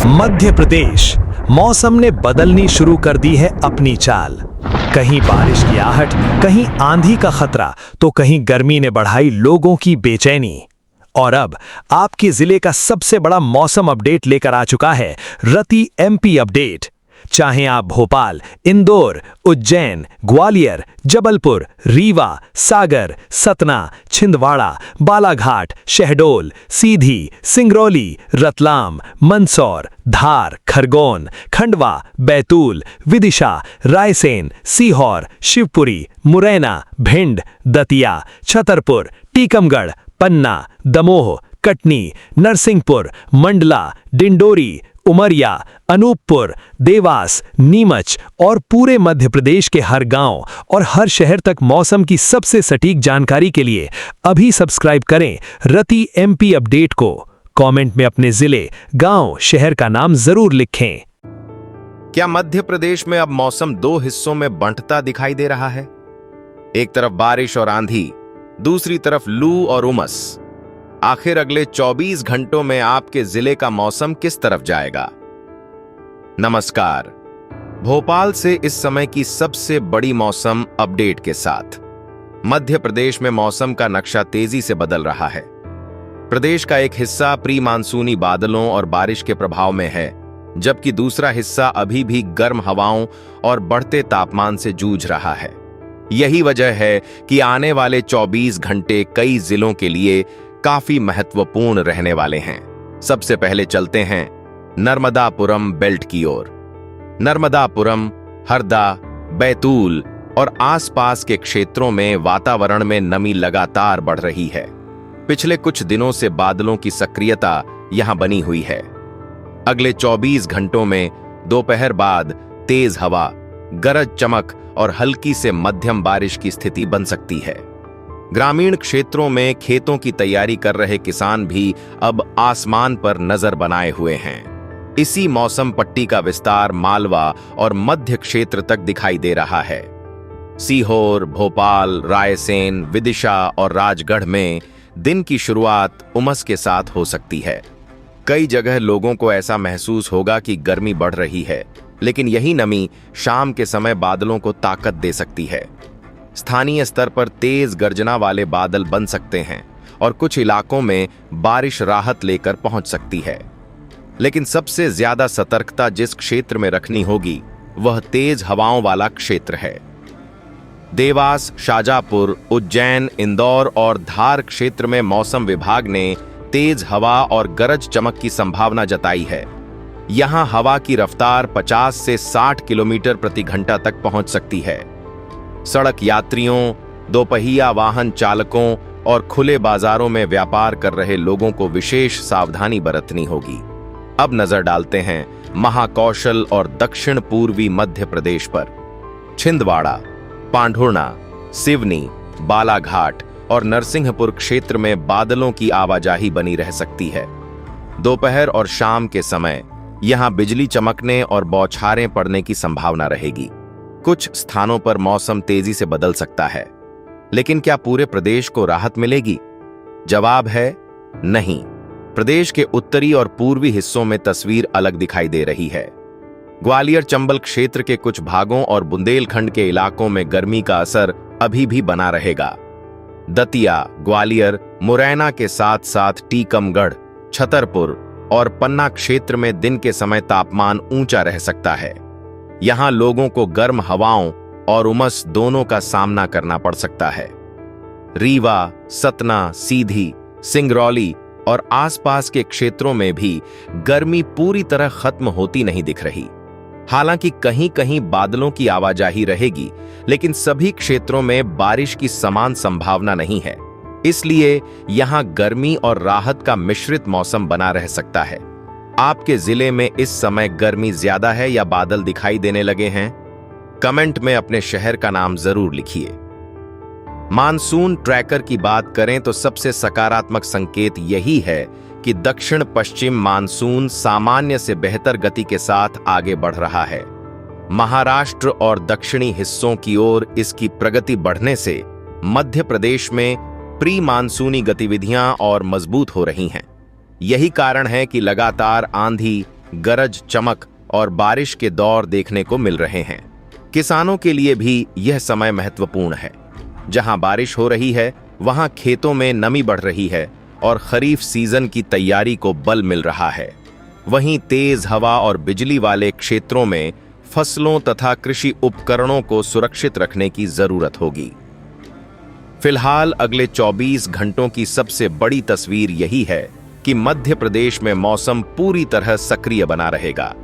मध्य प्रदेश मौसम ने बदलनी शुरू कर दी है अपनी चाल। कहीं बारिश की आहट, कहीं आंधी का खतरा, तो कहीं गर्मी ने बढ़ाई लोगों की बेचैनी। और अब आपके जिले का सबसे बड़ा मौसम अपडेट लेकर आ चुका है रति एमपी अपडेट। चाहे आप भोपाल, इंदौर, उज्जैन, ग्वालियर, जबलपुर, रीवा, सागर, सतना, छिंदवाड़ा, बालाघाट, शहडोल, सीधी, सिंगरौली, रतलाम, मंदसौर, धार, खरगोन, खंडवा, बैतूल, विदिशा, रायसेन, सीहोर, शिवपुरी, मुरैना, भिंड, दतिया, छतरपुर, टीकमगढ़, पन्ना, दमोह, कटनी, नरसिंहपुर, मंडला, डिंडोरी, उमरिया, अनूपपुर, देवास, नीमच और पूरे मध्य प्रदेश के हर गांव और हर शहर तक मौसम की सबसे सटीक जानकारी के लिए अभी सब्सक्राइब करें रति एमपी अपडेट को। कमेंट में अपने जिले, गांव, शहर का नाम जरूर लिखें। क्या मध्य प्रदेश में अब मौसम दो हिस्सों में बंटता दिखाई दे रहा है? एक तरफ बारिश और आंधी, दूसरी तरफ लू और उमस। आखिर अगले 24 घंटों में आपके जिले का मौसम किस तरफ जाएगा? नमस्कार, भोपाल से इस समय की सबसे बड़ी मौसम अपडेट के साथ। मध्य प्रदेश में मौसम का नक्शा तेजी से बदल रहा है। प्रदेश का एक हिस्सा प्री मानसूनी बादलों और बारिश के प्रभाव में है, जबकि दूसरा हिस्सा अभी भी गर्म हवाओं और बढ़ते तापमान से जूझ रहा है। यही वजह है कि आने वाले 24 घंटे कई जिलों के लिए काफी महत्वपूर्ण रहने वाले हैं। सबसे पहले चलते हैं नर्मदापुरम बेल्ट की ओर। नर्मदापुरम, हरदा, बैतूल और आसपास के क्षेत्रों में वातावरण में नमी लगातार बढ़ रही है। पिछले कुछ दिनों से बादलों की सक्रियता यहां बनी हुई है। अगले 24 घंटों में दोपहर बाद तेज हवा, गरज चमक और हल्की से मध्यम बारिश की स्थिति बन सकती है। ग्रामीण क्षेत्रों में खेतों की तैयारी कर रहे किसान भी अब आसमान पर नजर बनाए हुए हैं। इसी मौसम पट्टी का विस्तार मालवा और मध्य क्षेत्र तक दिखाई दे रहा है। सीहोर, भोपाल, रायसेन, विदिशा और राजगढ़ में दिन की शुरुआत उमस के साथ हो सकती है। कई जगह लोगों को ऐसा महसूस होगा कि गर्मी बढ़ रही है, लेकिन यही नमी शाम के समय बादलों को ताकत दे सकती है। स्थानीय स्तर पर तेज गर्जना वाले बादल बन सकते हैं और कुछ इलाकों में बारिश राहत लेकर पहुंच सकती है। लेकिन सबसे ज्यादा सतर्कता जिस क्षेत्र में रखनी होगी वह तेज हवाओं वाला क्षेत्र है। देवास, शाजापुर, उज्जैन, इंदौर और धार क्षेत्र में मौसम विभाग ने तेज हवा और गरज चमक की संभावना जताई है। यहां हवा की रफ्तार 50 से 60 किलोमीटर प्रति घंटा तक पहुंच सकती है। सड़क यात्रियों, दोपहिया वाहन चालकों और खुले बाजारों में व्यापार कर रहे लोगों को विशेष सावधानी बरतनी होगी। अब नजर डालते हैं महाकौशल और दक्षिण पूर्वी मध्य प्रदेश पर। छिंदवाड़ा, पांढुर्णा, सिवनी, बालाघाट और नरसिंहपुर क्षेत्र में बादलों की आवाजाही बनी रह सकती है। दोपहर और शाम के समय यहां बिजली चमकने और बौछारें पड़ने की संभावना रहेगी। कुछ स्थानों पर मौसम तेजी से बदल सकता है, लेकिन क्या पूरे प्रदेश को राहत मिलेगी? जवाब है नहीं। प्रदेश के उत्तरी और पूर्वी हिस्सों में तस्वीर अलग दिखाई दे रही है। ग्वालियर चंबल क्षेत्र के कुछ भागों और बुंदेलखंड के इलाकों में गर्मी का असर अभी भी बना रहेगा। दतिया, ग्वालियर, मुरैना के साथ साथ टीकमगढ़, छतरपुर और पन्ना क्षेत्र में दिन के समय तापमान ऊंचा रह सकता है। यहां लोगों को गर्म हवाओं और उमस दोनों का सामना करना पड़ सकता है। रीवा, सतना, सीधी, सिंगरौली और आसपास के क्षेत्रों में भी गर्मी पूरी तरह खत्म होती नहीं दिख रही। हालांकि कहीं कहीं बादलों की आवाजाही रहेगी, लेकिन सभी क्षेत्रों में बारिश की समान संभावना नहीं है। इसलिए यहां गर्मी और राहत का मिश्रित मौसम बना रह सकता है। आपके जिले में इस समय गर्मी ज्यादा है या बादल दिखाई देने लगे हैं? कमेंट में अपने शहर का नाम जरूर लिखिए। मानसून ट्रैकर की बात करें तो सबसे सकारात्मक संकेत यही है कि दक्षिण पश्चिम मानसून सामान्य से बेहतर गति के साथ आगे बढ़ रहा है। महाराष्ट्र और दक्षिणी हिस्सों की ओर इसकी प्रगति बढ़ने से मध्य प्रदेश में प्री मानसूनी गतिविधियां और मजबूत हो रही हैं। यही कारण है कि लगातार आंधी, गरज, चमक और बारिश के दौर देखने को मिल रहे हैं। किसानों के लिए भी यह समय महत्वपूर्ण है। जहां बारिश हो रही है वहां खेतों में नमी बढ़ रही है और खरीफ सीजन की तैयारी को बल मिल रहा है। वहीं तेज हवा और बिजली वाले क्षेत्रों में फसलों तथा कृषि उपकरणों को सुरक्षित रखने की जरूरत होगी। फिलहाल अगले 24 घंटों की सबसे बड़ी तस्वीर यही है कि मध्य प्रदेश में मौसम पूरी तरह सक्रिय बना रहेगा।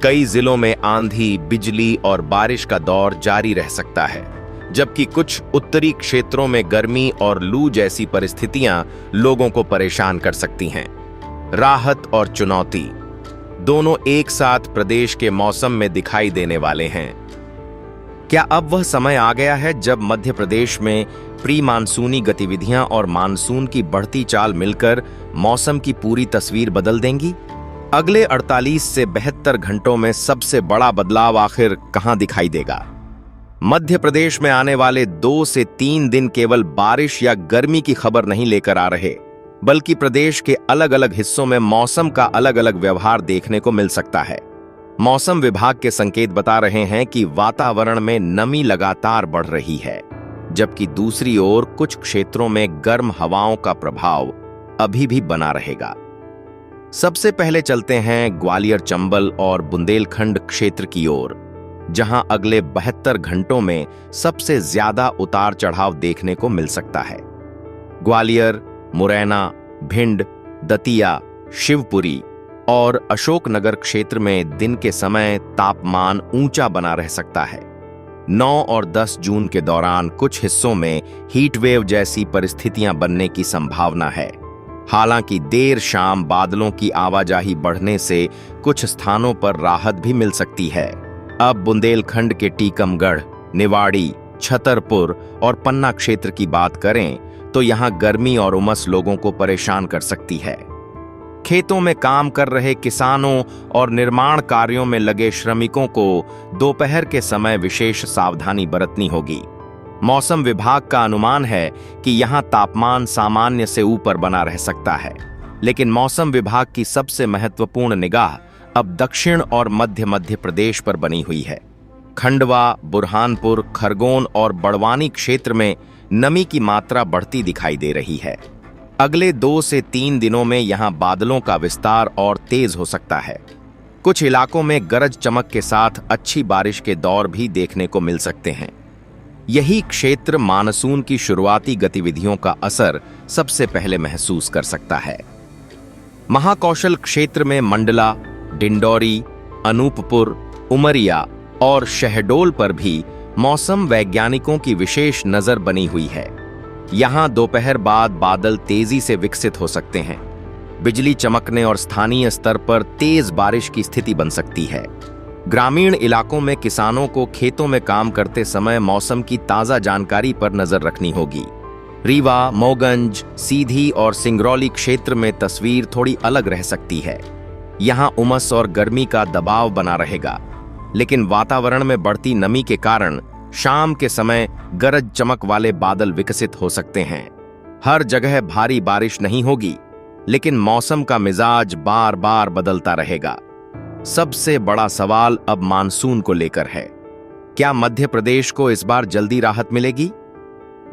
कई जिलों में आंधी, बिजली और बारिश का दौर जारी रह सकता है, जबकि कुछ उत्तरी क्षेत्रों में गर्मी और लू जैसी परिस्थितियां लोगों को परेशान कर सकती हैं। राहत और चुनौती दोनों एक साथ प्रदेश के मौसम में दिखाई देने वाले हैं। क्या अब वह समय आ गया है जब मध्य प्रदेश में प्री मानसूनी गतिविधियां और मानसून की बढ़ती चाल मिलकर मौसम की पूरी तस्वीर बदल देंगी? अगले 48 से 72 घंटों में सबसे बड़ा बदलाव आखिर कहां दिखाई देगा? मध्य प्रदेश में आने वाले 2 से 3 दिन केवल बारिश या गर्मी की खबर नहीं लेकर आ रहे, बल्कि प्रदेश के अलग अलग हिस्सों में मौसम का अलग अलग व्यवहार देखने को मिल सकता है। मौसम विभाग के संकेत बता रहे हैं कि वातावरण में नमी लगातार बढ़ रही है, जबकि दूसरी ओर कुछ क्षेत्रों में गर्म हवाओं का प्रभाव अभी भी बना रहेगा। सबसे पहले चलते हैं ग्वालियर, चंबल और बुंदेलखंड क्षेत्र की ओर, जहां अगले 72 घंटों में सबसे ज्यादा उतार चढ़ाव देखने को मिल सकता है। ग्वालियर, मुरैना, भिंड, दतिया, शिवपुरी और अशोकनगर क्षेत्र में दिन के समय तापमान ऊंचा बना रह सकता है। 9 और 10 जून के दौरान कुछ हिस्सों में हीट वेव जैसी परिस्थितियां बनने की संभावना है। हालांकि देर शाम बादलों की आवाजाही बढ़ने से कुछ स्थानों पर राहत भी मिल सकती है। अब बुंदेलखंड के टीकमगढ़, निवाड़ी, छतरपुर और पन्ना क्षेत्र की बात करें तो यहां गर्मी और उमस लोगों को परेशान कर सकती है। खेतों में काम कर रहे किसानों और निर्माण कार्यों में लगे श्रमिकों को दोपहर के समय विशेष सावधानी बरतनी होगी। मौसम विभाग का अनुमान है कि यहां तापमान सामान्य से ऊपर बना रह सकता है, लेकिन मौसम विभाग की सबसे महत्वपूर्ण निगाह अब दक्षिण और मध्य प्रदेश पर बनी हुई है। खंडवा, बुरहानपुर, खरगोन और बड़वानी क्षेत्र में नमी की मात्रा बढ़ती दिखाई दे रही है। अगले 2 से 3 दिनों में यहां बादलों का विस्तार और तेज हो सकता है। कुछ इलाकों में गरज चमक के साथ अच्छी बारिश के दौर भी देखने को मिल सकते हैं। यही क्षेत्र मानसून की शुरुआती गतिविधियों का असर सबसे पहले महसूस कर सकता है। महाकौशल क्षेत्र में मंडला, डिंडौरी, अनूपपुर, उमरिया और शहडोल पर भी मौसम वैज्ञानिकों की विशेष नजर बनी हुई है। यहां दोपहर बाद बादल तेजी से विकसित हो सकते हैं। बिजली चमकने और स्थानीय स्तर पर तेज बारिश की स्थिति बन सकती है। ग्रामीण इलाकों में किसानों को खेतों में काम करते समय मौसम की ताजा जानकारी पर नजर रखनी होगी। रीवा, मोगंज, सीधी और सिंगरौली क्षेत्र में तस्वीर थोड़ी अलग रह सकती है। यहां उमस और गर्मी का दबाव बना रहेगा, लेकिन वातावरण में बढ़ती नमी के कारण शाम के समय गरज चमक वाले बादल विकसित हो सकते हैं। हर जगह भारी बारिश नहीं होगी, लेकिन मौसम का मिजाज बार बार बदलता रहेगा। सबसे बड़ा सवाल अब मानसून को लेकर है। क्या मध्य प्रदेश को इस बार जल्दी राहत मिलेगी?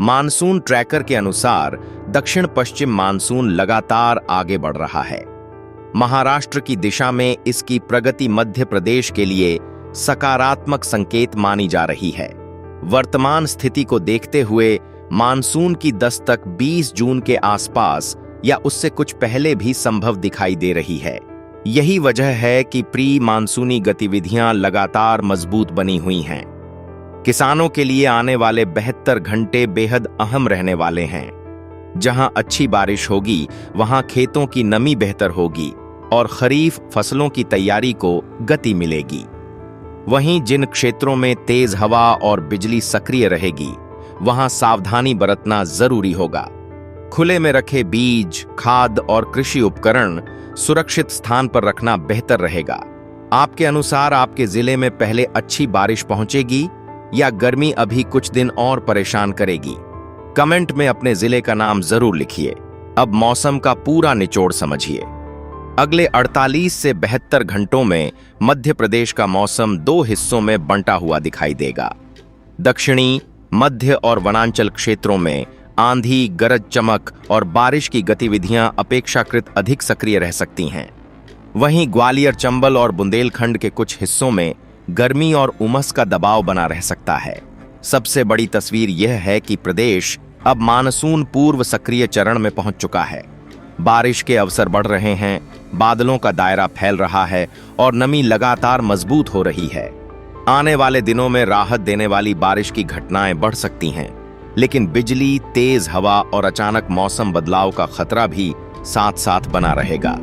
मानसून ट्रैकर के अनुसार दक्षिण पश्चिम मानसून लगातार आगे बढ़ रहा है। महाराष्ट्र की दिशा में इसकी प्रगति मध्य प्रदेश के लिए सकारात्मक संकेत मानी जा रही है। वर्तमान स्थिति को देखते हुए मानसून की दस्तक 20 जून के आसपास या उससे कुछ पहले भी संभव दिखाई दे रही है। यही वजह है कि प्री मानसूनी गतिविधियां लगातार मजबूत बनी हुई हैं। किसानों के लिए आने वाले 72 घंटे बेहद अहम रहने वाले हैं। जहां अच्छी बारिश होगी, वहां खेतों की नमी बेहतर होगी और खरीफ फसलों की तैयारी को गति मिलेगी। वहीं जिन क्षेत्रों में तेज हवा और बिजली सक्रिय रहेगी, वहां सावधानी बरतना जरूरी होगा। खुले में रखे बीज, खाद और कृषि उपकरण सुरक्षित स्थान पर रखना बेहतर रहेगा। आपके अनुसार आपके जिले में पहले अच्छी बारिश पहुंचेगी या गर्मी अभी कुछ दिन और परेशान करेगी? कमेंट में अपने जिले का नाम जरूर लिखिए। अब मौसम का पूरा निचोड़ समझिए। अगले 48 से 72 घंटों में मध्य प्रदेश का मौसम 2 हिस्सों में बंटा हुआ दिखाई देगा। दक्षिणी, मध्य और वनांचल क्षेत्रों में आंधी, गरज चमक और बारिश की गतिविधियां अपेक्षाकृत अधिक सक्रिय रह सकती हैं। वहीं ग्वालियर, चंबल और बुंदेलखंड के कुछ हिस्सों में गर्मी और उमस का दबाव बना रह सकता है। सबसे बड़ी तस्वीर यह है कि प्रदेश अब मानसून पूर्व सक्रिय चरण में पहुंच चुका है। बारिश के अवसर बढ़ रहे हैं, बादलों का दायरा फैल रहा है और नमी लगातार मजबूत हो रही है। आने वाले दिनों में राहत देने वाली बारिश की घटनाएं बढ़ सकती हैं, लेकिन बिजली, तेज हवा और अचानक मौसम बदलाव का खतरा भी साथ साथ बना रहेगा।